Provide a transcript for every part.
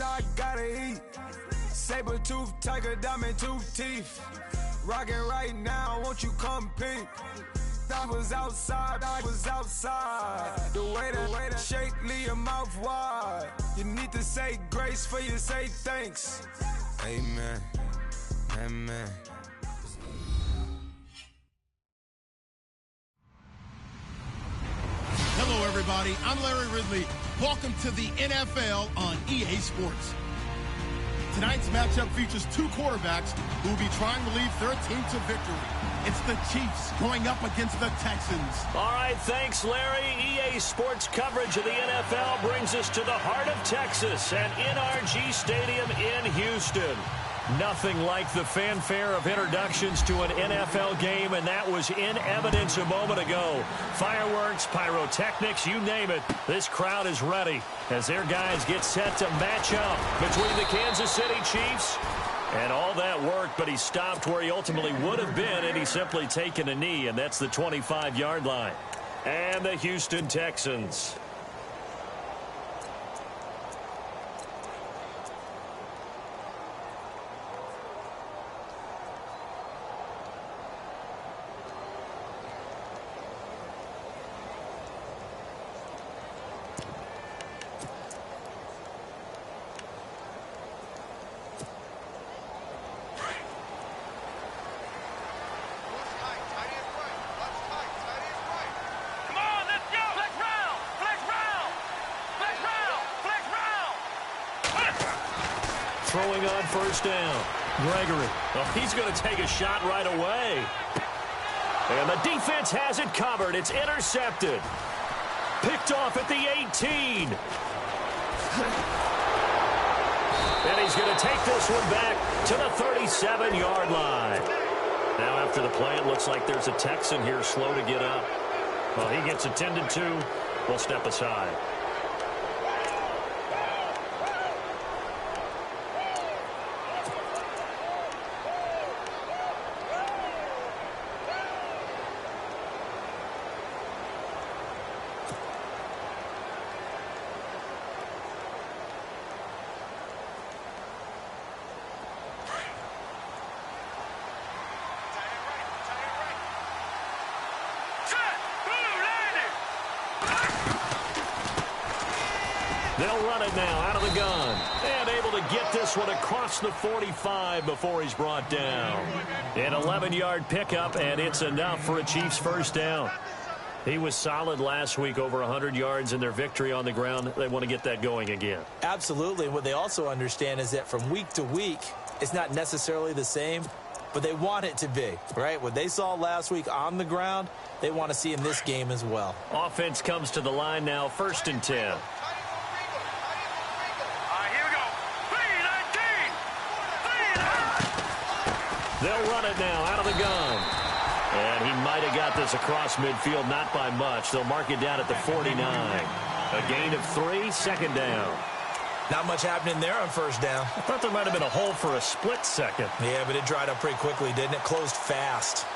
I gotta eat. Saber tooth, tiger, diamond tooth teeth. Rockin' right now, won't you come peep? I was outside. The way that shake, leave your mouth wide. You need to say grace for you say thanks. Amen. Amen. Hello, everybody. I'm Larry Ridley. Welcome to the NFL on EA Sports. Tonight's matchup features two quarterbacks who will be trying to lead their team to victory. It's the Chiefs going up against the Texans. All right, thanks, Larry. EA Sports coverage of the NFL brings us to the heart of Texas at NRG Stadium in Houston. Nothing like the fanfare of introductions to an NFL game, and that was in evidence a moment ago. Fireworks, pyrotechnics, you name it. This crowd is ready as their guys get set to match up between the Kansas City Chiefs. And all that worked, but he stopped where he ultimately would have been, and he's simply taken a knee, and that's the 25-yard line. And the Houston Texans. Throwing on first down. Gregory. Oh, he's going to take a shot right away. And the defense has it covered. It's intercepted. Picked off at the 18. And he's going to take this one back to the 37-yard line. Now after the play, it looks like there's a Texan here slow to get up. Well, he gets attended to. We'll step aside. They'll run it now out of the gun. And able to get this one across the 45 before he's brought down. An 11-yard pickup, and it's enough for a Chiefs first down. He was solid last week, over 100 yards in their victory on the ground. They want to get that going again. Absolutely. And what they also understand is that from week to week, it's not necessarily the same, but they want it to be, right? What they saw last week on the ground, they want to see in this game as well. Offense comes to the line now, 1st and 10. They'll run it now out of the gun. And he might have got this across midfield, not by much. They'll mark it down at the 49. A gain of 3, 2nd down. Not much happening there on first down. I thought there might have been a hole for a split second. Yeah, but it dried up pretty quickly, didn't it? Closed fast.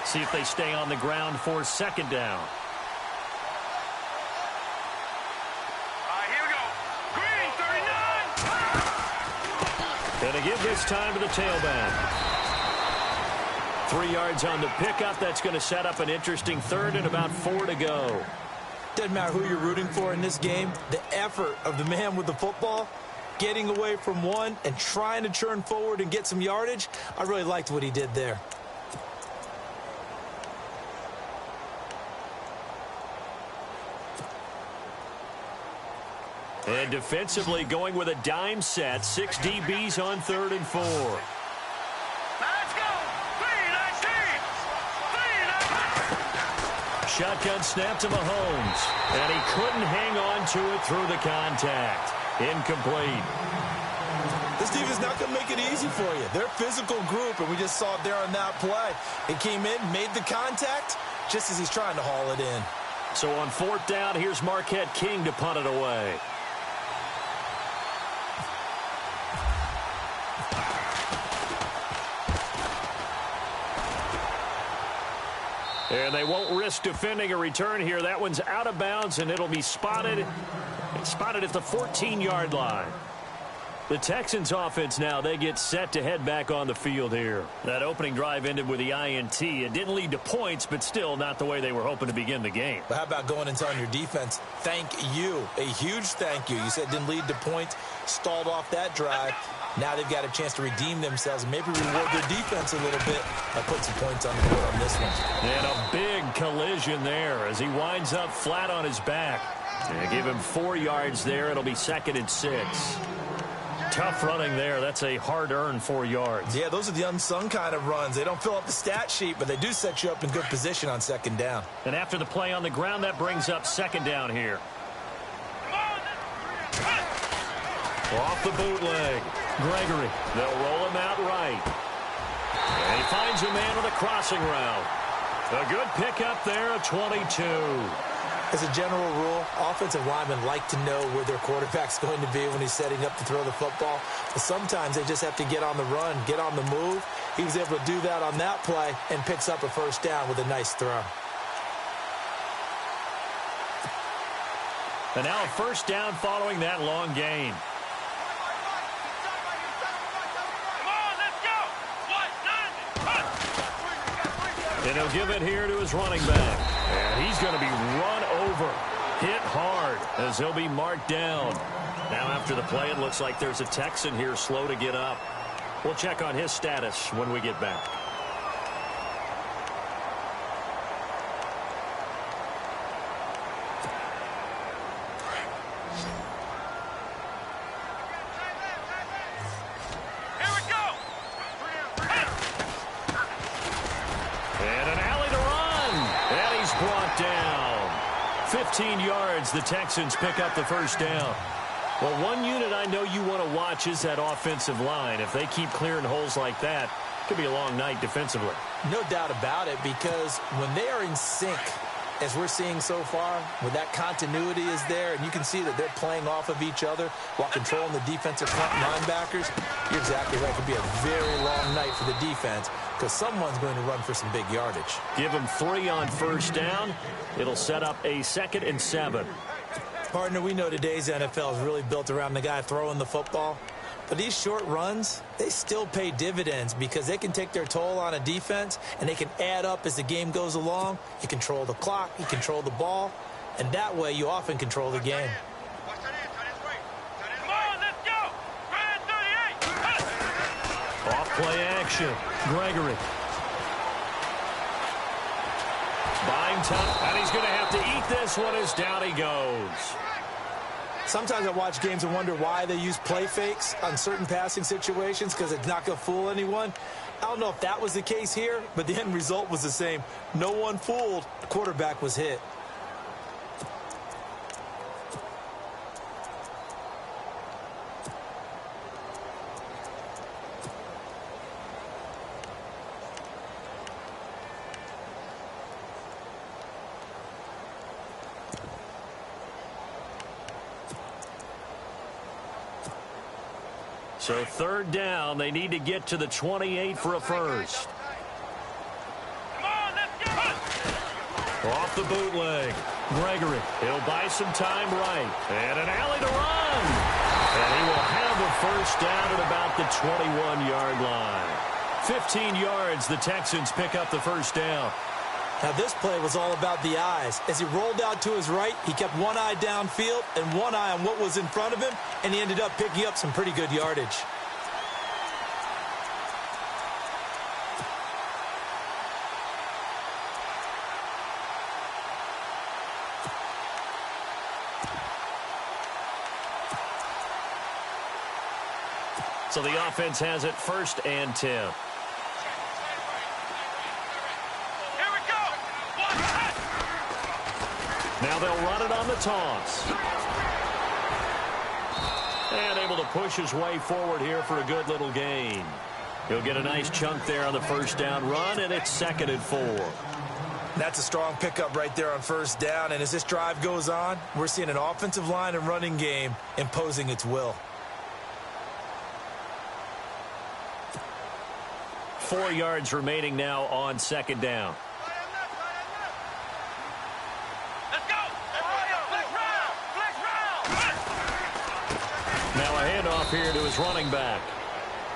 See if they stay on the ground for 2nd down. And to give this time to the tailback. 3 yards on the pickup. That's going to set up an interesting 3rd and about 4 to go. Doesn't matter who you're rooting for in this game. The effort of the man with the football, getting away from one and trying to churn forward and get some yardage, I really liked what he did there. And defensively going with a dime set. 6 DBs on 3rd and 4. Let's go! 3-19! Shotgun snap to Mahomes. And he couldn't hang on to it through the contact. Incomplete. This defense is not going to make it easy for you. They're a physical group, and we just saw it there on that play. He came in, made the contact, just as he's trying to haul it in. So on 4th down, here's Marquette King to punt it away. And they won't risk defending a return here. That one's out of bounds, and it'll be spotted. It's spotted at the 14-yard line. The Texans offense now, they get set to head back on the field here. That opening drive ended with the INT. It didn't lead to points, but still not the way they were hoping to begin the game. But how about going and telling your defense, thank you, a huge thank you. You said it didn't lead to points, stalled off that drive. Now they've got a chance to redeem themselves and maybe reward their defense a little bit by putting some points on the board on this one. And a big collision there as he winds up flat on his back. And give him 4 yards there. It'll be 2nd and 6. Tough running there. That's a hard-earned 4 yards. Yeah, those are the unsung kind of runs. They don't fill up the stat sheet, but they do set you up in good position on 2nd down. And after the play on the ground, that brings up 2nd down here. Off the bootleg. Gregory. They'll roll him out right. And he finds a man with a crossing route. A good pickup there at 22. As a general rule, offensive linemen like to know where their quarterback's going to be when he's setting up to throw the football. But sometimes they just have to get on the run, get on the move. He was able to do that on that play and picks up a 1st down with a nice throw. And now a 1st down following that long gain. And he'll give it here to his running back. And he's going to be run over, hit hard, as he'll be marked down. Now after the play, it looks like there's a Texan here slow to get up. We'll check on his status when we get back. Brought down. 15 yards. The Texans pick up the 1st down. Well, one unit I know you want to watch is that offensive line. If they keep clearing holes like that, it could be a long night defensively. No doubt about it, because when they are in sync, as we're seeing so far, when that continuity is there, and you can see that they're playing off of each other while controlling the defensive front linebackers, you're exactly right. It could be a very long night for the defense because someone's going to run for some big yardage. Give them 3 on 1st down. It'll set up a 2nd and 7. Partner, we know today's NFL is really built around the guy throwing the football. But these short runs, they still pay dividends because they can take their toll on a defense and they can add up as the game goes along. You control the clock, you control the ball, and that way you often control the game. Off play action. Gregory. Buying time, and he's going to have to eat this one as down he goes. Sometimes I watch games and wonder why they use play fakes on certain passing situations because it's not going to fool anyone. I don't know if that was the case here, but the end result was the same. No one fooled. The quarterback was hit. So 3rd down, they need to get to the 28 for a 1st. Off the bootleg. Gregory, he'll buy some time right. And an alley to run. And he will have the 1st down at about the 21-yard line. 15 yards, the Texans pick up the 1st down. Now, this play was all about the eyes. As he rolled out to his right, he kept one eye downfield and one eye on what was in front of him, and he ended up picking up some pretty good yardage. So the offense has it 1st and 10. Now they'll run it on the toss. And able to push his way forward here for a good little gain. He'll get a nice chunk there on the 1st down run, and it's 2nd and 4. That's a strong pickup right there on 1st down, and as this drive goes on, we're seeing an offensive line and running game imposing its will. 4 yards remaining now on 2nd down. Now a handoff here to his running back.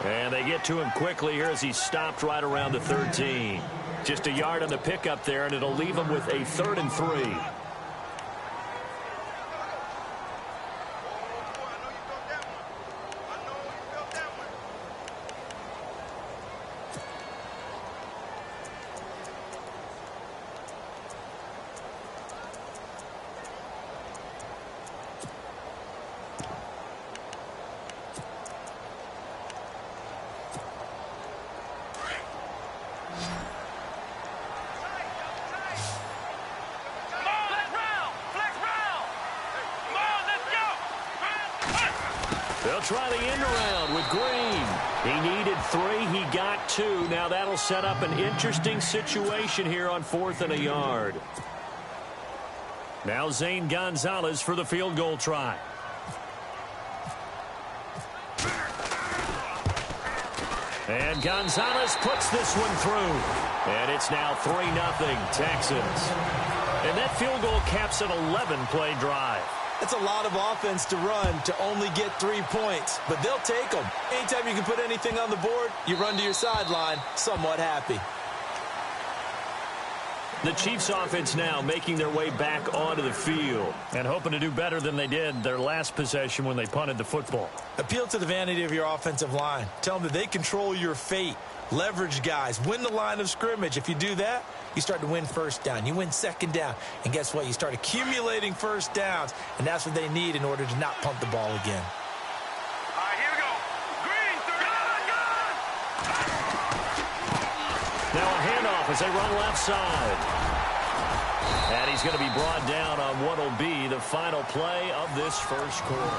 And they get to him quickly here as he stopped right around the 13. Just a yard on the pickup there, and it'll leave him with a 3rd and 3. They'll try the end around with Green. He needed 3. He got 2. Now that'll set up an interesting situation here on 4th and a yard. Now Zane Gonzalez for the field goal try. And Gonzalez puts this one through. And it's now 3-0 Texans. And that field goal caps an 11-play drive. It's a lot of offense to run to only get 3 points, but they'll take them. Anytime you can put anything on the board, you run to your sideline somewhat happy. The Chiefs offense now making their way back onto the field and hoping to do better than they did their last possession when they punted the football. Appeal to the vanity of your offensive line. Tell them that they control your fate. Leverage guys. Win the line of scrimmage. If you do that, you start to win first down. You win second down. And guess what? You start accumulating first downs. And that's what they need in order to not punt the ball again. All right, here we go. Green, Now a handoff as they run left side. And he's going to be brought down on what will be the final play of this first quarter.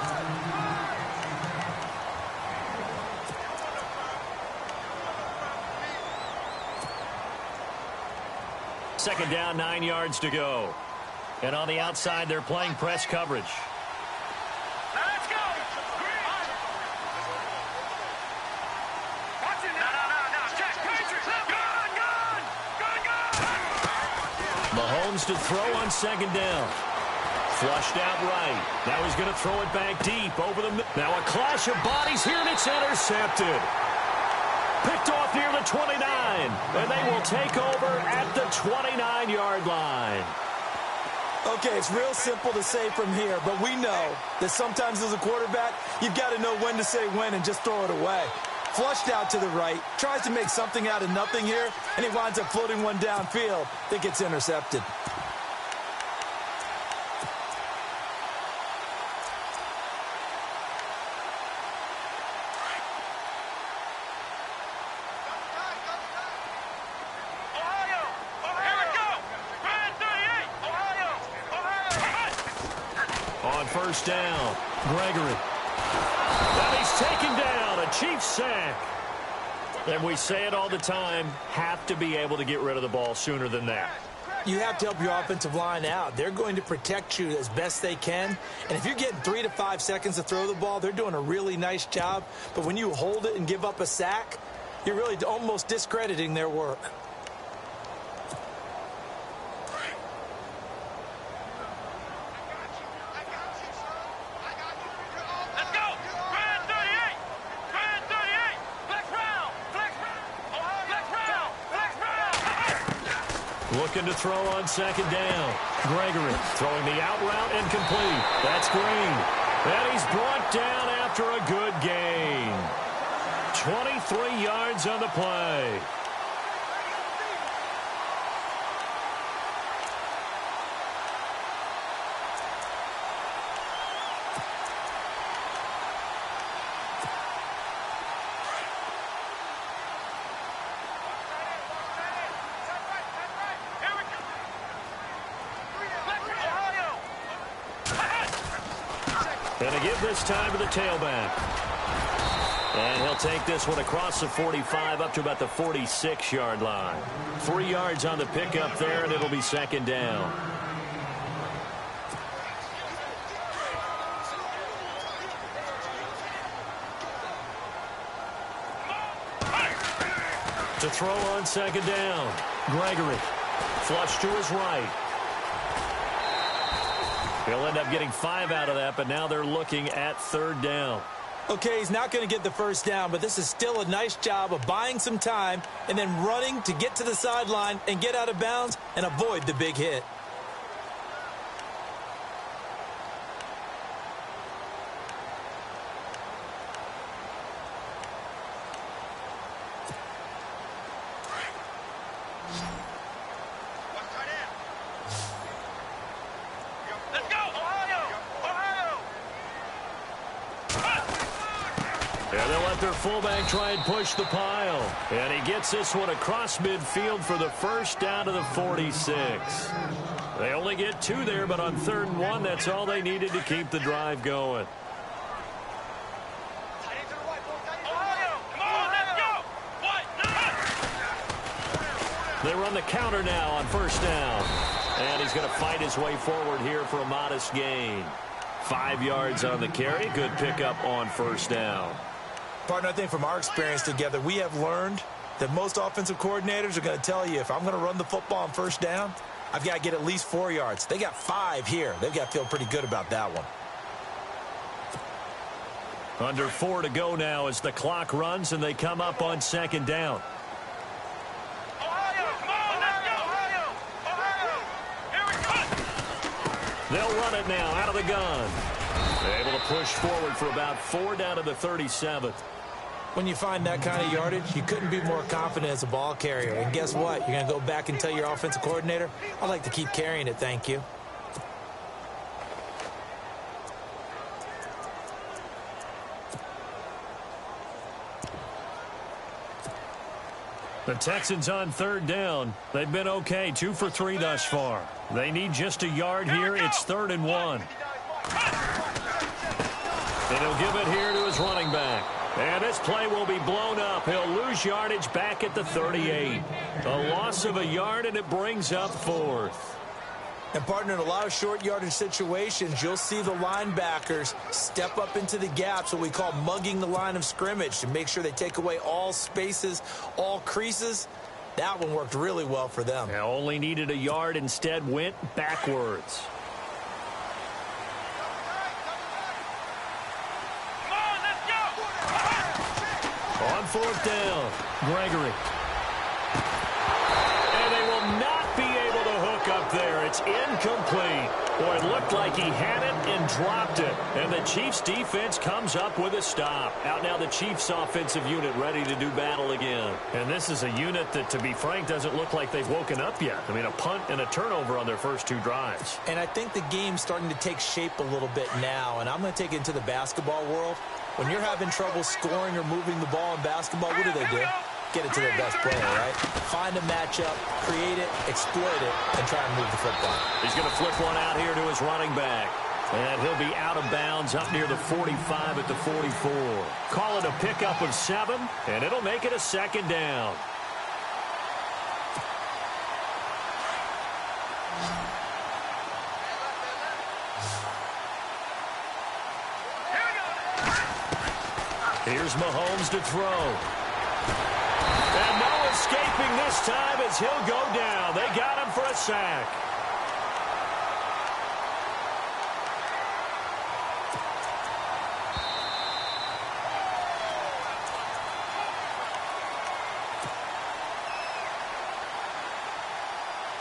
Second down, 9 yards to go. And on the outside, they're playing press coverage. Let's go. Green. Watch it now. No. Check. Patriots. Gun. Mahomes to throw on second down. Flushed out right. Now he's going to throw it back deep over the middle. Now a clash of bodies here, and it's intercepted. Picked off near the 29, and they will take over at the 29-yard line. Okay, it's real simple to say from here, but we know that sometimes as a quarterback, you've got to know when to say when and just throw it away. Flushed out to the right, tries to make something out of nothing here, and he winds up floating one downfield that gets intercepted. First down, Gregory. And he's taken down, a Chiefs sack. And we say it all the time, have to be able to get rid of the ball sooner than that. You have to help your offensive line out. They're going to protect you as best they can. And if you're getting 3 to 5 seconds to throw the ball, they're doing a really nice job. But when you hold it and give up a sack, you're really almost discrediting their work. Looking to throw on second down. Gregory throwing the out route and complete. That's Green. And he's brought down after a good gain. 23 yards on the play. And a give this time to the tailback. And he'll take this one across the 45 up to about the 46-yard line. 3 yards on the pickup there, and it'll be second down. To throw on second down, Gregory. Flush to his right. He'll end up getting 5 out of that, but now they're looking at 3rd down. Okay, he's not going to get the first down, but this is still a nice job of buying some time and then running to get to the sideline and get out of bounds and avoid the big hit. Their fullback try and push the pile. And he gets this one across midfield for the first down to the 46. They only get 2 there, but on 3rd and 1, that's all they needed to keep the drive going. They run the counter now on 1st down. And he's going to fight his way forward here for a modest gain. 5 yards on the carry. Good pickup on 1st down. Partner, I think from our experience together, we have learned that most offensive coordinators are going to tell you, if I'm going to run the football on 1st down, I've got to get at least 4 yards. They got 5 here. They've got to feel pretty good about that one. Under 4 to go now as the clock runs and they come up on 2nd down. They'll run it now out of the gun. They're able to push forward for about 4 down to the 37th. When you find that kind of yardage, you couldn't be more confident as a ball carrier. And guess what? You're going to go back and tell your offensive coordinator, I'd like to keep carrying it, thank you. The Texans on 3rd down. They've been okay, 2 for 3 thus far. They need just a yard here. It's 3rd and 1. And he'll give it here to his running back. And this play will be blown up. He'll lose yardage back at the 38. A loss of a yard, and it brings up 4th. And, partner, in a lot of short yardage situations, you'll see the linebackers step up into the gaps, what we call mugging the line of scrimmage, to make sure they take away all spaces, all creases. That one worked really well for them. Now only needed a yard, instead went backwards. On 4th down, Gregory. And they will not be able to hook up there. It's incomplete. Boy, it looked like he had it and dropped it. And the Chiefs defense comes up with a stop. Out now the Chiefs offensive unit ready to do battle again. And this is a unit that, to be frank, doesn't look like they've woken up yet. I mean, a punt and a turnover on their first 2 drives. And I think the game's starting to take shape a little bit now. And I'm going to take it into the basketball world. When you're having trouble scoring or moving the ball in basketball, what do? Get it to their best player, right? Find a matchup, create it, exploit it, and try and move the football. He's going to flip one out here to his running back. And he'll be out of bounds up near the 45 at the 44. Call it a pickup of 7, and it'll make it a 2nd down. Here's Mahomes to throw. And no escaping this time as he'll go down. They got him for a sack.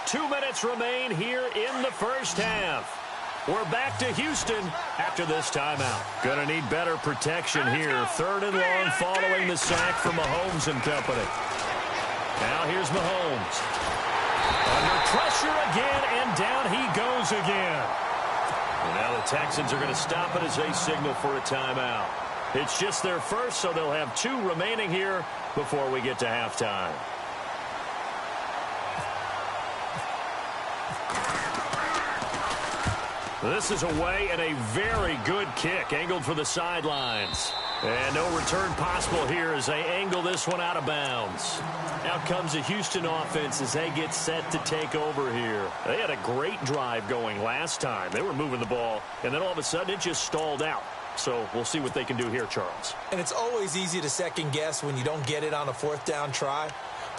Two minutes remain here in the first half. We're back to Houston after this timeout. Gonna need better protection here. 3rd and long following the sack from Mahomes and company. Now here's Mahomes. Under pressure again, and down he goes again. And now the Texans are going to stop it as they signal for a timeout. It's just their first, so they'll have 2 remaining here before we get to halftime. This is away, and a very good kick angled for the sidelines. And no return possible here as they angle this one out of bounds. Out comes the Houston offense as they get set to take over here. They had a great drive going last time. They were moving the ball, and then all of a sudden it just stalled out. So we'll see what they can do here, Charles. And it's always easy to second guess when you don't get it on a 4th down try.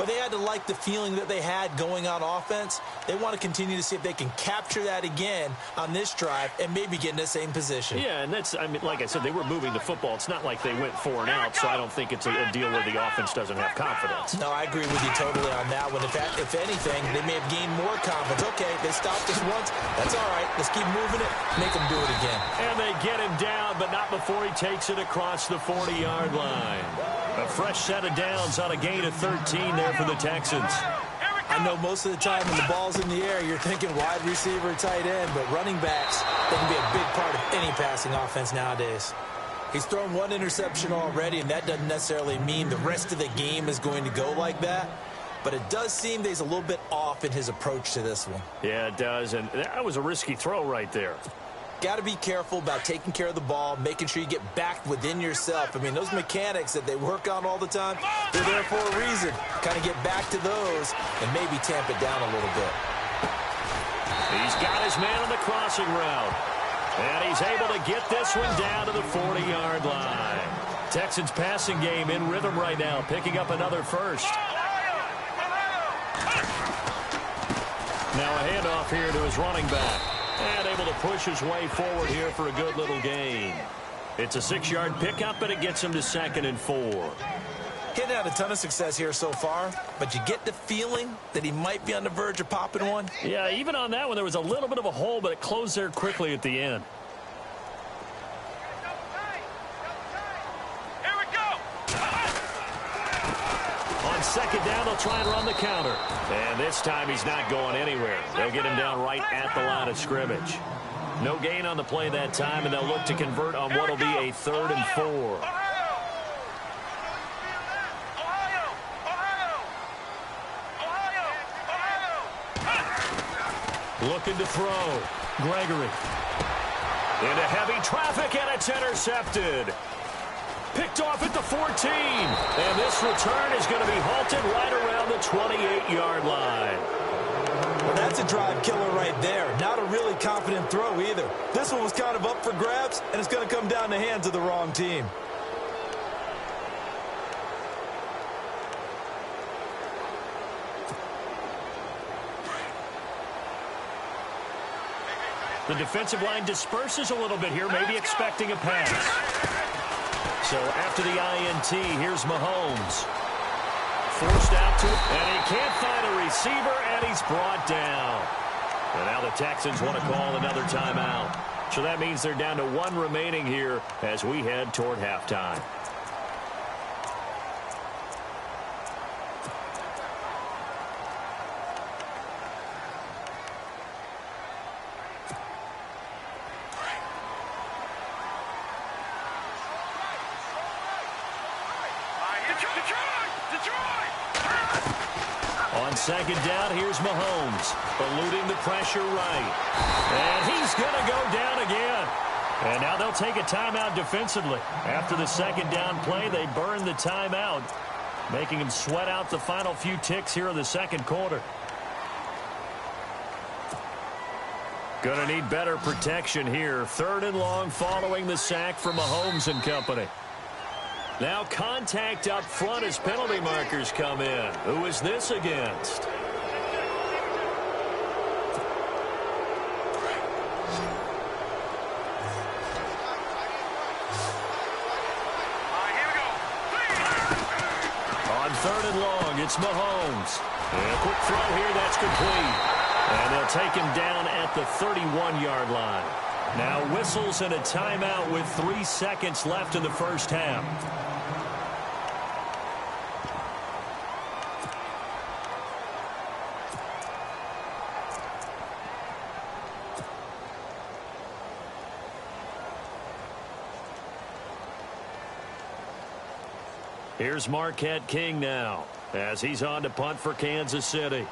but they had to like the feeling that they had going on offense. They want to continue to see if they can capture that again on this drive and maybe get in the same position. Yeah, and that's, I mean, like I said, they were moving the football. It's not like they went 4 and out, so I don't think it's a deal where the offense doesn't have confidence. No, I agree with you totally on that one. If anything, they may have gained more confidence. Okay, they stopped us once. That's all right. Let's keep moving it. Make them do it again. And they get him down, but not before he takes it across the 40-yard line. A fresh set of downs on a gain of 13 there for the Texans. I know most of the time when the ball's in the air, you're thinking wide receiver, tight end, but running backs, they can be a big part of any passing offense nowadays. He's thrown 1 interception already, and that doesn't necessarily mean the rest of the game is going to go like that. But it does seem that he's a little bit off in his approach to this one. Yeah, it does, and that was a risky throw right there. Got to be careful about taking care of the ball, making sure you get back within yourself. I mean, those mechanics that they work on all the time, they're there for a reason. Kind of get back to those and maybe tamp it down a little bit. He's got his man on the crossing route. And he's able to get this one down to the 40-yard line. Texans passing game in rhythm right now, picking up another first. Now a handoff here to his running back. And able to push his way forward here for a good little gain. It's a 6-yard pickup, and it gets him to 2nd and 4. He hadn't had a ton of success here so far, but you get the feeling that he might be on the verge of popping one. Yeah, even on that one, there was a little bit of a hole, but it closed there quickly at the end. Here we go. On 2nd down, they'll try and run the counter. And this time he's not going anywhere. They'll get him down right at the line of scrimmage. No gain on the play that time, and they'll look to convert on what will be a 3rd and 4. Looking to throw. Gregory. Into heavy traffic, and it's intercepted. Picked off at the 14. And this return is going to be halted right around the 28-yard line. Well, that's a drive killer right there. Not a really confident throw either. This one was kind of up for grabs, and it's going to come down the hands of the wrong team. The defensive line disperses a little bit here, maybe expecting a pass. So after the INT, here's Mahomes. Forced out to it, and he can't find a receiver, and he's brought down. And now the Texans want to call another timeout. So that means they're down to 1 remaining here as we head toward halftime. On 2nd down, here's Mahomes, eluding the pressure right. And he's going to go down again. And now they'll take a timeout defensively. After the 2nd down play, they burn the timeout, making him sweat out the final few ticks here in the 2nd quarter. Going to need better protection here. 3rd and long following the sack from Mahomes and company. Now contact up front as penalty markers come in. Who is this against? Here we go. On 3rd and long, it's Mahomes. And a quick throw here, that's complete. And they'll take him down at the 31-yard line. Now whistles and a timeout with 3 seconds left in the first half. Here's Marquette King now as he's on to punt for Kansas City.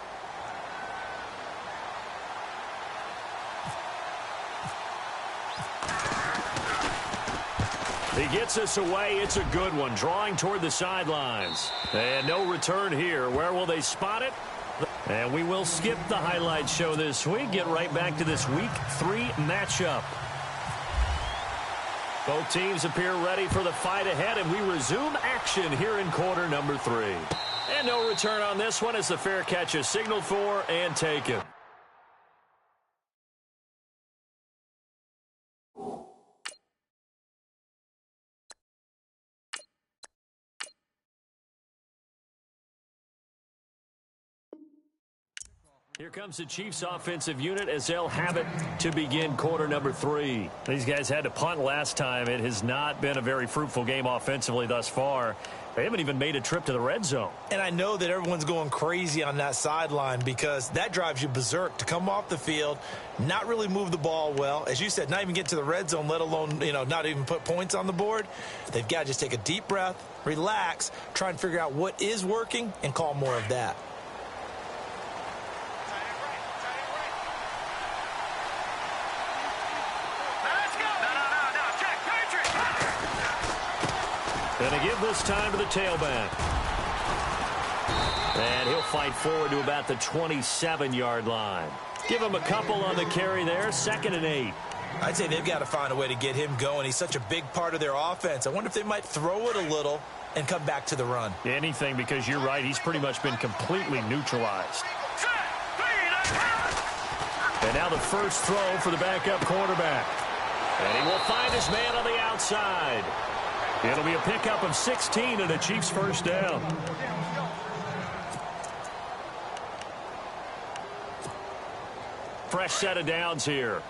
He gets us away. It's a good one, drawing toward the sidelines. And no return here. Where will they spot it? And we will skip the highlight show this week. Get right back to this Week 3 matchup. Both teams appear ready for the fight ahead, and we resume action here in quarter number 3. And no return on this one as the fair catch is signaled for and taken. Here comes the Chiefs offensive unit as they'll have it to begin quarter number 3. These guys had to punt last time. It has not been a very fruitful game offensively thus far. They haven't even made a trip to the red zone. And I know that everyone's going crazy on that sideline because that drives you berserk to come off the field, not really move the ball well. As you said, not even get to the red zone, let alone, not even put points on the board. They've got to just take a deep breath, relax, try and figure out what is working, and call more of that. Going to give this time to the tailback. And he'll fight forward to about the 27-yard line. Give him a couple on the carry there, 2nd and 8. I'd say they've got to find a way to get him going. He's such a big part of their offense. I wonder if they might throw it a little and come back to the run. Anything, because you're right, he's pretty much been completely neutralized. And now the first throw for the backup quarterback. And he will find his man on the outside. It'll be a pickup of 16 and a Chiefs first down. Fresh set of downs here.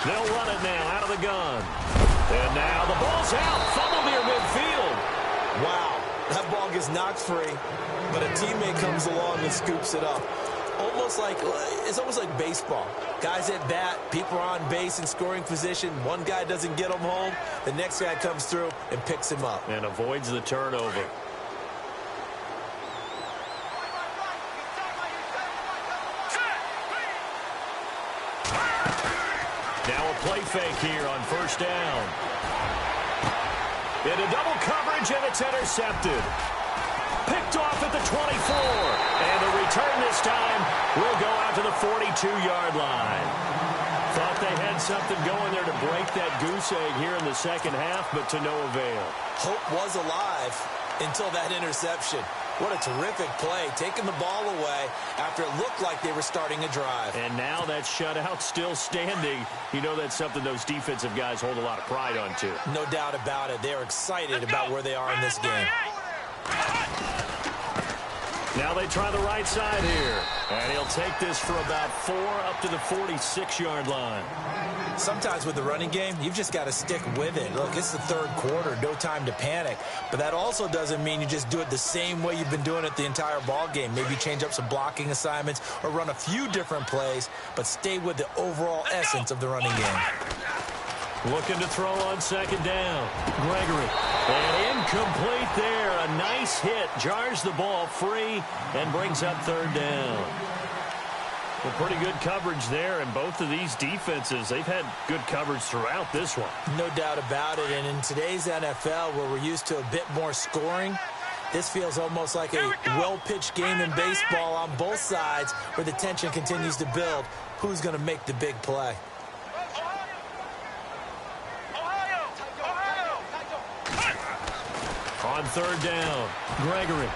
They'll run it now out of the gun. And now the ball's out. Fumble near midfield. Wow, that ball gets knocked free, but a teammate comes along and scoops it up. It's almost like baseball. Guys at bat, people are on base in scoring position. One guy doesn't get him home. The next guy comes through and picks him up. And avoids the turnover. Now a play fake here on first down. Into double coverage, and it's intercepted. Picked off at the 24. And the return this time will go out to the 42-yard line. Thought they had something going there to break that goose egg here in the second half, but to no avail. Hope was alive until that interception. What a terrific play, taking the ball away after it looked like they were starting a drive. And now that shutout still standing. You know that's something those defensive guys hold a lot of pride on, too. No doubt about it. They're excited about where they are in this game. Now they try the right side here. And he'll take this for about 4 up to the 46-yard line. Sometimes with the running game, you've just got to stick with it. Look, it's the third quarter, no time to panic. But that also doesn't mean you just do it the same way you've been doing it the entire ball game. Maybe change up some blocking assignments or run a few different plays, but stay with the overall essence of the running game. Looking to throw on second down. Gregory. And incomplete there. A nice hit. Jars the ball free and brings up third down. Well, pretty good coverage there, and both of these defenses, they've had good coverage throughout this one. No doubt about it, and in today's NFL, where we're used to a bit more scoring, this feels almost like a well-pitched game in baseball on both sides where the tension continues to build. Who's going to make the big play? On third down, Gregory.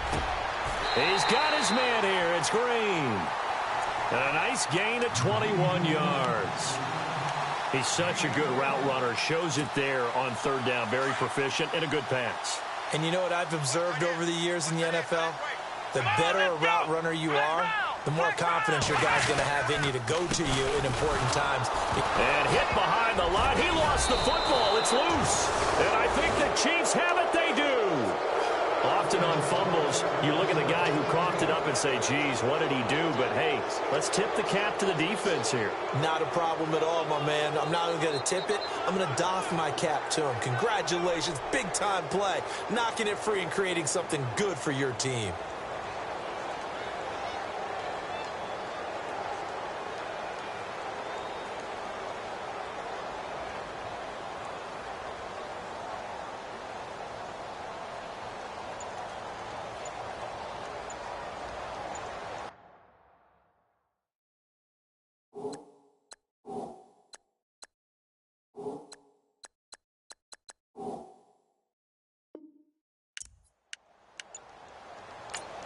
He's got his man here. It's Green. And a nice gain of 21 yards. He's such a good route runner. Shows it there on third down. Very proficient and a good pass. And you know what I've observed over the years in the NFL? The better a route runner you are, the more confidence your guy's going to have in you to go to you in important times. And hit behind the line. He lost the football. It's loose. And I think the Chiefs have it. They do. Often on fumbles, you look at the guy who coughed it up and say, geez, what did he do? But, hey, let's tip the cap to the defense here. Not a problem at all, my man. I'm not even going to tip it. I'm going to doff my cap to him. Congratulations. Big-time play. Knocking it free and creating something good for your team.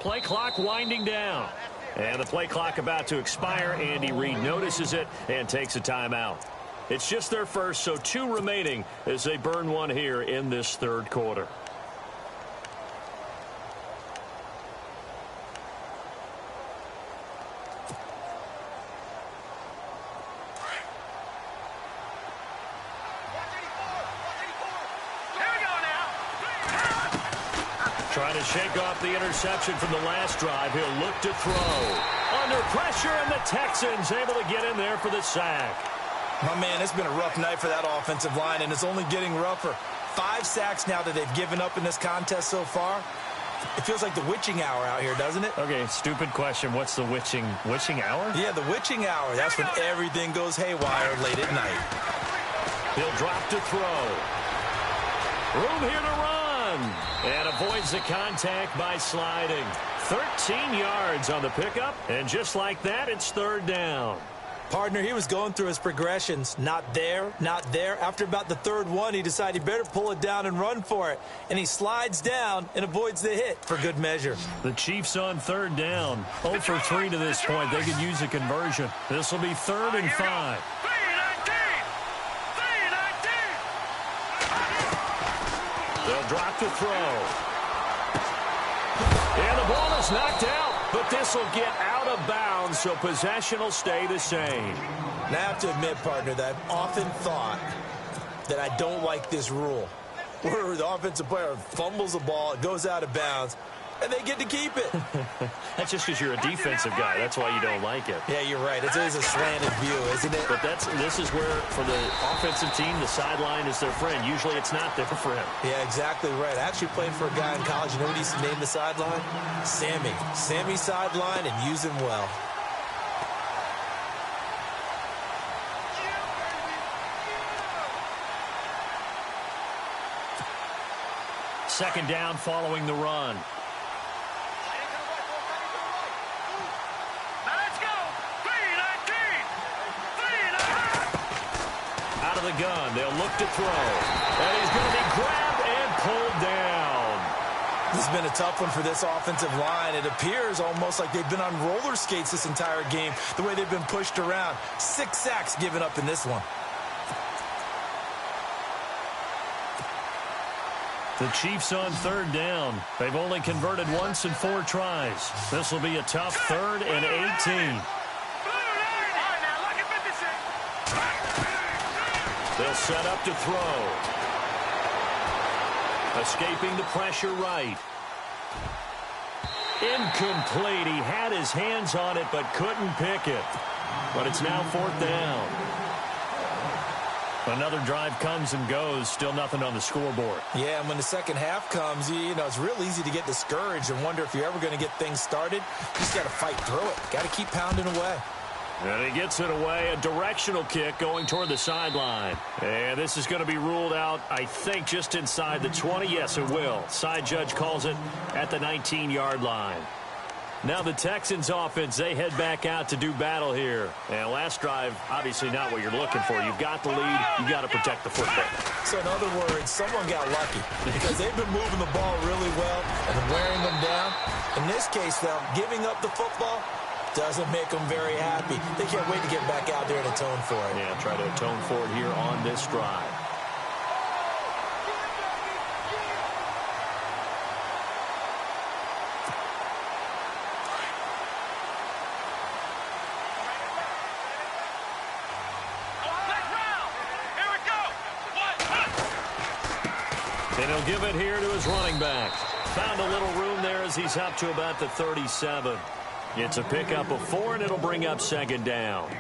play clock winding down. And the play clock about to expire. Andy Reid notices it and takes a timeout. It's just their first, so 2 remaining as they burn one here in this third quarter. Trying to shake off the interception from the last drive. He'll look to throw. Under pressure, and the Texans able to get in there for the sack. My man, it's been a rough night for that offensive line, and it's only getting rougher. 5 sacks now that they've given up in this contest so far. It feels like the witching hour out here, doesn't it? Okay, stupid question. What's the witching hour? Yeah, the witching hour. That's when everything goes haywire late at night. He'll drop to throw. Room here to run. And avoids the contact by sliding. 13 yards on the pickup. And just like that, it's third down. Partner, he was going through his progressions. Not there, not there. After about the third one, he decided he better pull it down and run for it. And he slides down and avoids the hit for good measure. The Chiefs on third down. 0 for 3 to this point. They could use a conversion. This will be 3rd and 5. They'll drop to throw. And the ball is knocked out. But this will get out of bounds, so possession will stay the same. And I have to admit, partner, that I've often thought that I don't like this rule, where the offensive player fumbles the ball, it goes out of bounds, and they get to keep it. That's just because you're a defensive guy. That's why you don't like it. Yeah, you're right. It is a slanted view, isn't it? But this is where, for the offensive team, the sideline is their friend. Usually it's not there for him. Yeah, exactly right. I actually played for a guy in college. You know what he used to name the sideline? Sammy. Sammy sideline, and use him well. Second down following the run. Out of the gun, they'll look to throw. And he's going to be grabbed and pulled down. This has been a tough one for this offensive line. It appears almost like they've been on roller skates this entire game, the way they've been pushed around. 6 sacks given up in this one. The Chiefs on third down. They've only converted once in 4 tries. This will be a tough 3rd and 18. They'll set up to throw. Escaping the pressure right. Incomplete. He had his hands on it but couldn't pick it. But it's now 4th down. Another drive comes and goes. Still nothing on the scoreboard. Yeah, and when the second half comes, you know, it's real easy to get discouraged and wonder if you're ever going to get things started. You just got to fight through it. Got to keep pounding away. And he gets it away. A directional kick going toward the sideline. And this is going to be ruled out, I think, just inside the 20. Yes, it will. Side judge calls it at the 19-yard line. Now the Texans offense, they head back out to do battle here. And last drive, obviously not what you're looking for. You've got the lead. You've got to protect the football. So in other words, someone got lucky because they've been moving the ball really well and wearing them down. In this case, though, giving up the football doesn't make them very happy. They can't wait to get back out there and atone for it. Yeah, try to atone for it here on this drive. And he'll give it here to his running back. Found a little room there as he's up to about the 37. It's a pickup of 4, and it'll bring up 2nd down.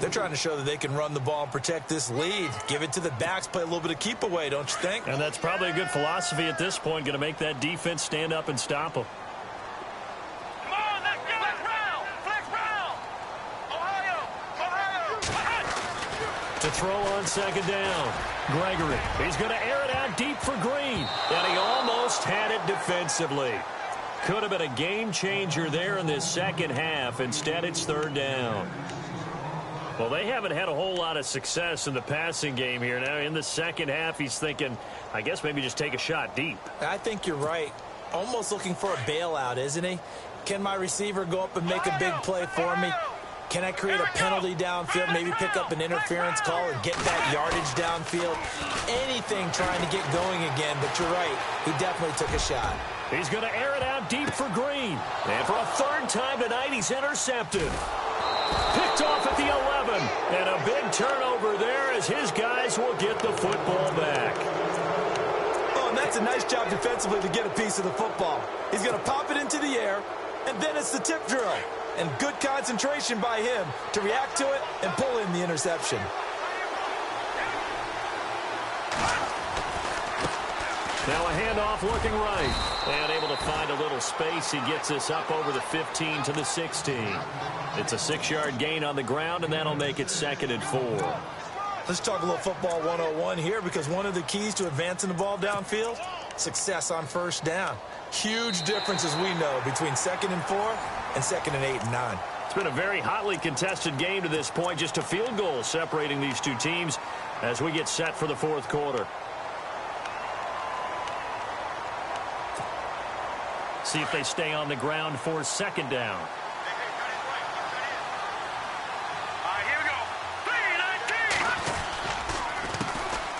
They're trying to show that they can run the ball and protect this lead. Give it to the backs, play a little bit of keep away, don't you think? And that's probably a good philosophy at this point, going to make that defense stand up and stop them. Come on, let's go. Flex round. Ohio. To throw on 2nd down. Gregory. He's going to air it out deep for Green. And he almost had it defensively. Could have been a game changer there in this second half. Instead, it's 3rd down. Well, they haven't had a whole lot of success in the passing game here. Now, in the second half, he's thinking, I guess maybe just take a shot deep. I think you're right. Almost looking for a bailout, isn't he? Can my receiver go up and make a big play for me? Can I create a penalty downfield, maybe pick up an interference call or get that yardage downfield? Anything trying to get going again, but you're right. He definitely took a shot. He's going to air it out deep for Green. And for a third time tonight, he's intercepted. Picked off at the 11. And a big turnover there as his guys will get the football back. Oh, and that's a nice job defensively to get a piece of the football. He's going to pop it into the air, and then it's the tip drill. And good concentration by him to react to it and pull in the interception. Now a handoff looking right. And able to find a little space. He gets this up over the 15 to the 16. It's a 6-yard gain on the ground, and that'll make it 2nd and 4. Let's talk a little football 101 here, because one of the keys to advancing the ball downfield, success on first down. Huge difference, as we know, between 2nd and 4 and 2nd and 8 and 9. It's been a very hotly contested game to this point. Just a field goal separating these two teams as we get set for the 4th quarter. See if they stay on the ground for 2nd down. Here we go. 3-19.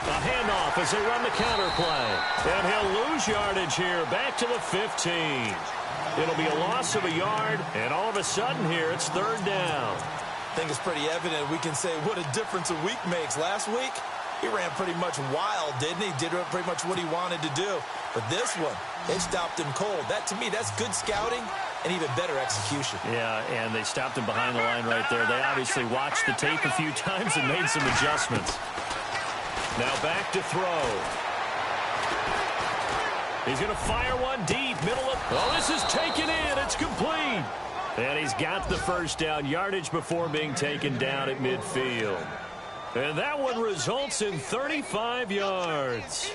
A handoff as they run the counter play. And he'll lose yardage here. Back to the 15. It'll be a loss of a yard. And all of a sudden here, it's 3rd down. I think it's pretty evident. We can say what a difference a week makes. Last week, he ran pretty much wild, didn't he? Did pretty much what he wanted to do. But this one, it stopped him cold. That, to me, that's good scouting and even better execution. Yeah, and they stopped him behind the line right there. They obviously watched the tape a few times and made some adjustments. Now back to throw. He's going to fire one deep, middle of... Oh, this is taken in. It's complete. And he's got the first down, yardage before being taken down at midfield. And that one results in 35 yards.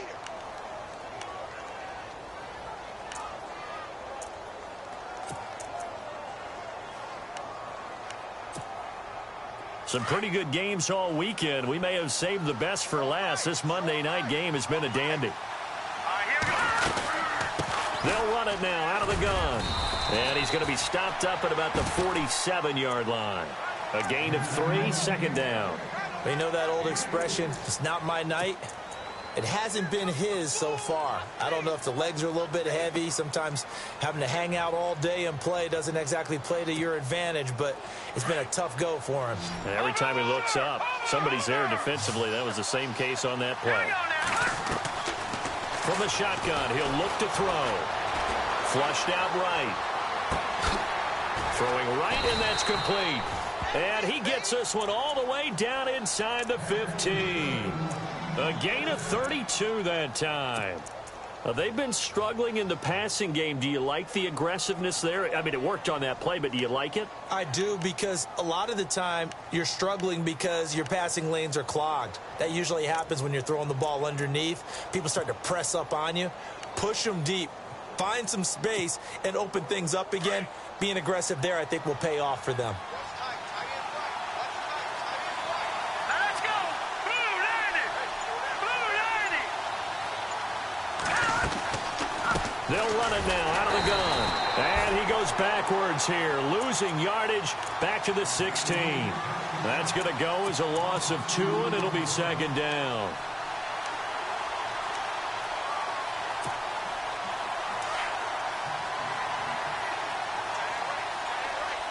Some pretty good games all weekend. We may have saved the best for last. This Monday night game has been a dandy. Here we go. They'll run it now out of the gun. And he's going to be stopped up at about the 47-yard line. A gain of 3, 2nd down. You know that old expression, it's not my night? It hasn't been his so far. I don't know if the legs are a little bit heavy. Sometimes having to hang out all day and play doesn't exactly play to your advantage, but it's been a tough go for him. And every time he looks up, somebody's there defensively. That was the same case on that play. From the shotgun, he'll look to throw. Flushed out right. Throwing right, and that's complete. And he gets this one all the way down inside the 15. A gain of 32 that time. They've been struggling in the passing game. Do you like the aggressiveness there? I mean, it worked on that play, but do you like it? I do, because a lot of the time you're struggling because your passing lanes are clogged. That usually happens when you're throwing the ball underneath. People start to press up on you. Push them deep. Find some space and open things up again. Being aggressive there, I think, will pay off for them. They'll run it now out of the gun. And he goes backwards here, losing yardage back to the 16. That's going to go as a loss of 2, and it'll be 2nd down.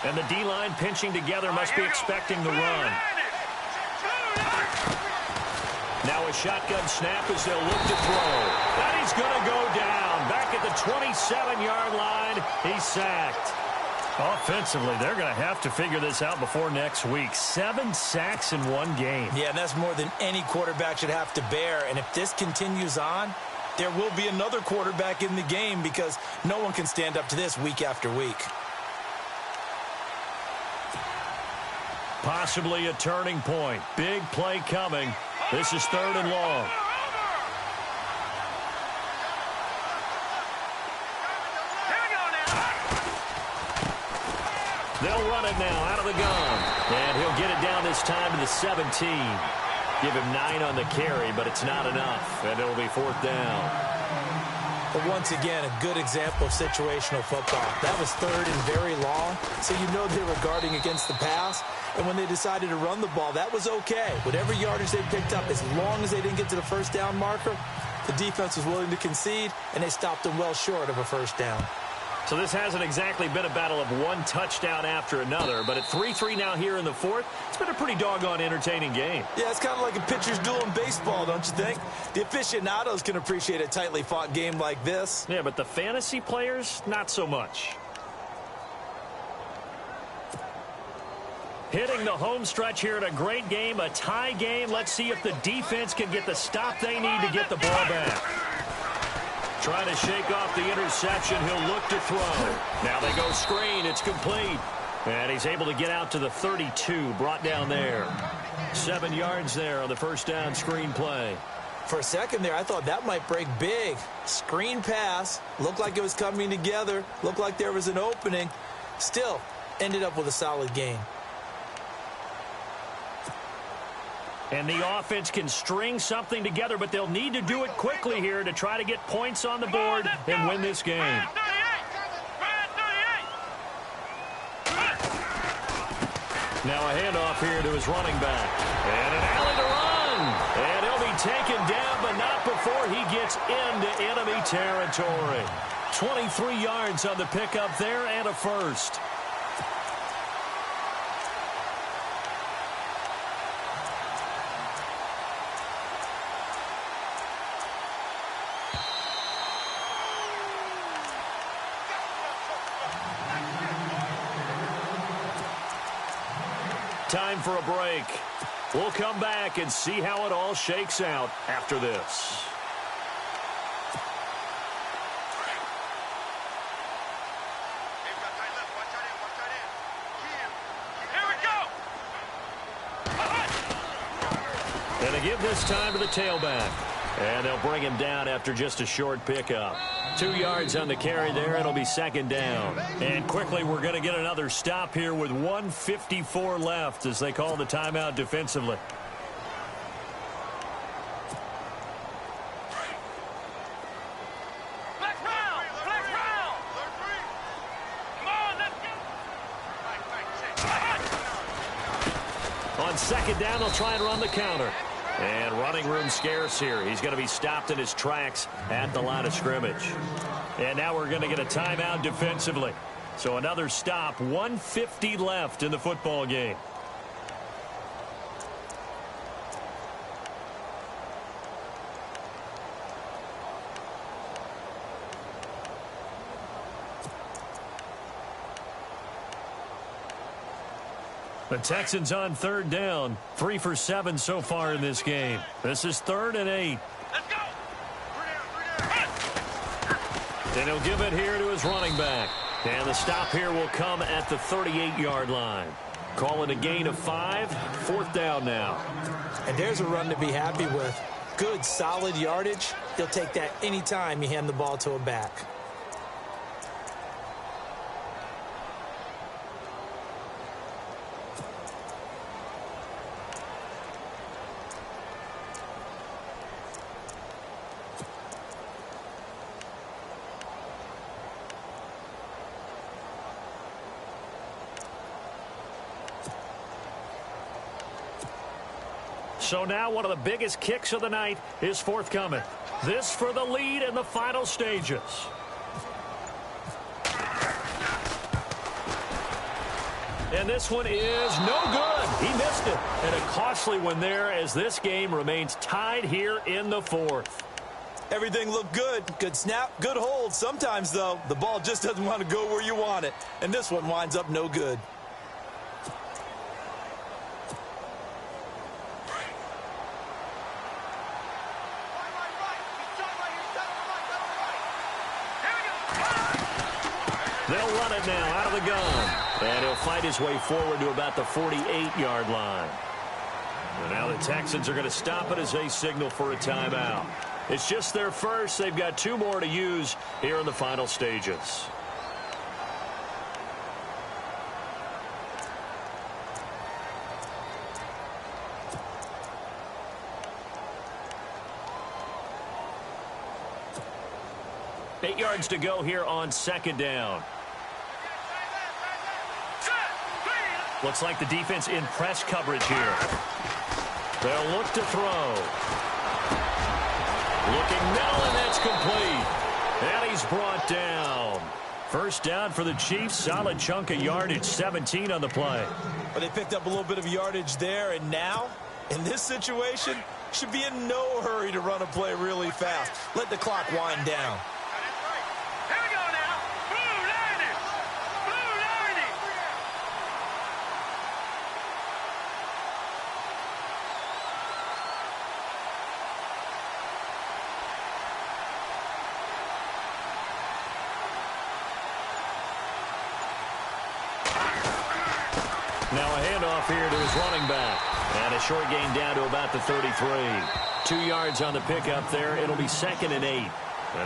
And the D-line pinching together, must be expecting the run. Now a shotgun snap as they'll look to throw. And he's going to go down. Back at the 27-yard line, he's sacked. Offensively, they're going to have to figure this out before next week. 7 sacks in one game. Yeah, and that's more than any quarterback should have to bear. And if this continues on, there will be another quarterback in the game, because no one can stand up to this week after week. Possibly a turning point. Big play coming. This is 3rd and long. They'll run it now out of the gun. And he'll get it down this time to the 17. Give him 9 on the carry, but it's not enough. And it'll be 4th down. But once again, a good example of situational football. That was third and very long, so you know they were guarding against the pass. And when they decided to run the ball, that was okay. Whatever yardage they picked up, as long as they didn't get to the first down marker, the defense was willing to concede, and they stopped them well short of a first down. So this hasn't exactly been a battle of one touchdown after another, but at 3-3 now here in the fourth, it's been a pretty doggone entertaining game. Yeah, it's kind of like a pitcher's duel in baseball, don't you think? The aficionados can appreciate a tightly fought game like this. Yeah, but the fantasy players, not so much. Hitting the home stretch here in a great game, a tie game. Let's see if the defense can get the stop they need to get the ball back. Trying to shake off the interception. He'll look to throw. Now they go screen. It's complete. And he's able to get out to the 32. Brought down there. 7 yards there on the first down screen play. For a second there, I thought that might break big. Screen pass. Looked like it was coming together. Looked like there was an opening. Still, ended up with a solid game. And the offense can string something together, but they'll need to do it quickly here to try to get points on the board and win this game. Now a handoff here to his running back. And an alley to run. And he'll be taken down, but not before he gets into enemy territory. 23 yards on the pickup there and a first. Time for a break. We'll come back and see how it all shakes out after this. And they give this time to the tailback. And they'll bring him down after just a short pickup. 2 yards on the carry there. It'll be second down. And quickly we're going to get another stop here with 1:54 left as they call the timeout defensively. On second down, they'll try and run the counter. And running room scarce here. He's going to be stopped in his tracks at the line of scrimmage. And now we're going to get a timeout defensively. So another stop, 1:50 left in the football game. The Texans on third down. 3 for 7 so far in this game. This is 3rd and 8. Let's go. And he'll give it here to his running back. And the stop here will come at the 38-yard line. Call it a gain of 5. 4th down now. And there's a run to be happy with. Good, solid yardage. He'll take that anytime you hand the ball to a back. So now one of the biggest kicks of the night is forthcoming. This for the lead in the final stages. And this one is no good. He missed it. And a costly one there as this game remains tied here in the 4th. Everything looked good. Good snap, good hold. Sometimes, though, the ball just doesn't want to go where you want it. And this one winds up no good. They'll run it now out of the gun. And he'll fight his way forward to about the 48-yard line. And now the Texans are going to stop it as they signal for a timeout. It's just their first. They've got 2 more to use here in the final stages. 8 yards to go here on second down. Looks like the defense in press coverage here. They'll look to throw. Looking middle, and that's complete. And he's brought down. First down for the Chiefs. Solid chunk of yardage, 17 on the play. But they picked up a little bit of yardage there, and now, in this situation, should be in no hurry to run a play really fast. Let the clock wind down. Here we go now. Blue 90. Blue 90. Now a handoff here to his running back. And a short gain down to about the 33. 2 yards on the pickup there. It'll be 2nd and 8. And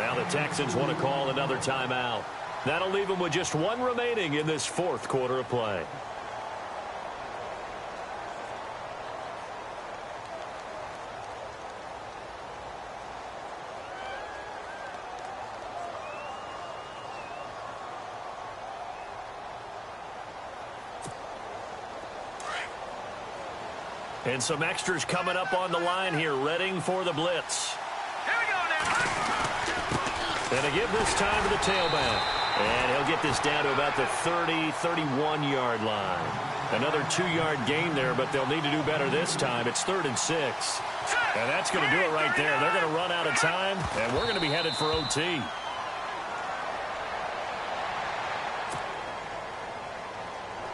now the Texans want to call another timeout. That'll leave them with just 1 remaining in this 4th quarter of play. And some extras coming up on the line here, readying for the blitz. Here we go now. And to give this time to the tailback. And he'll get this down to about the 30, 31-yard line. Another 2-yard gain there, but they'll need to do better this time. It's 3rd and 6. And that's going to do it right there. They're going to run out of time, and we're going to be headed for OT.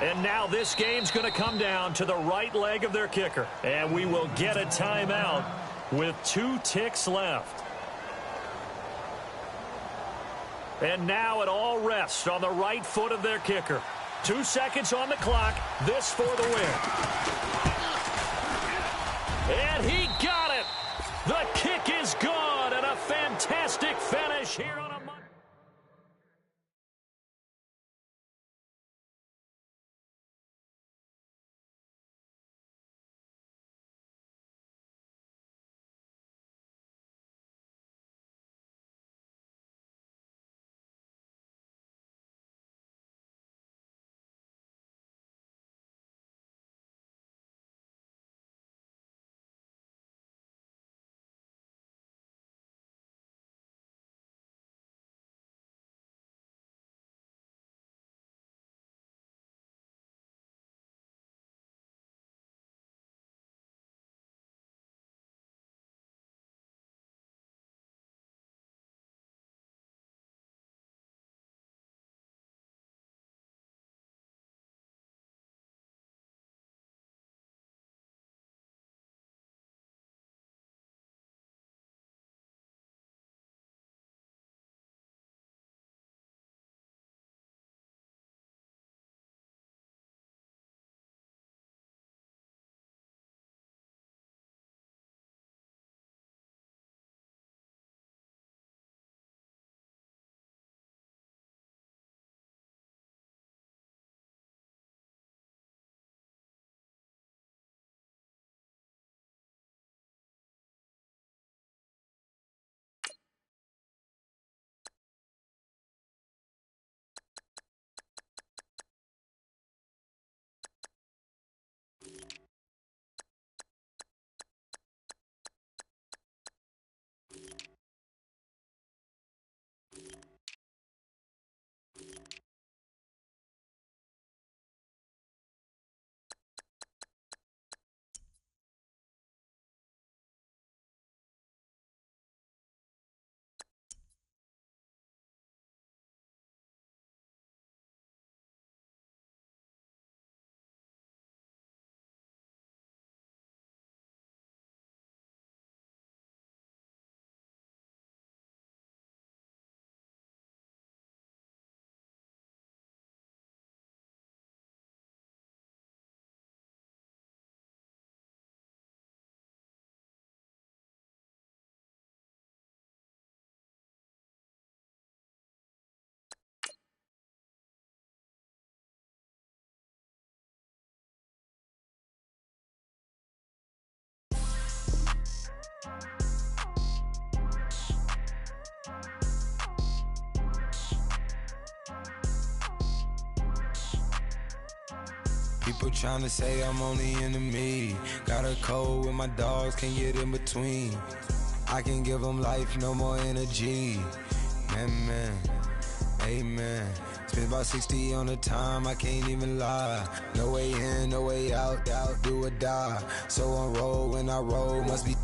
And now this game's going to come down to the right leg of their kicker. And we will get a timeout with 2 ticks left. And now it all rests on the right foot of their kicker. 2 seconds on the clock. This for the win. And he got it. The kick is gone, and a fantastic finish here on a People trying to say I'm on the enemy. Got a cold with my dogs, can't get in between. I can give them life, no more energy. Man, amen. Spent about 60 on the time, I can't even lie. No way in, no way out, do or die. So on roll, when I roll, must be.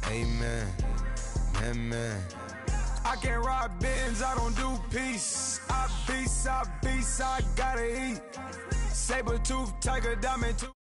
Amen, man. I can't ride Benz, I don't do peace. I beast, I gotta eat. Saber tooth, tiger, diamond tooth.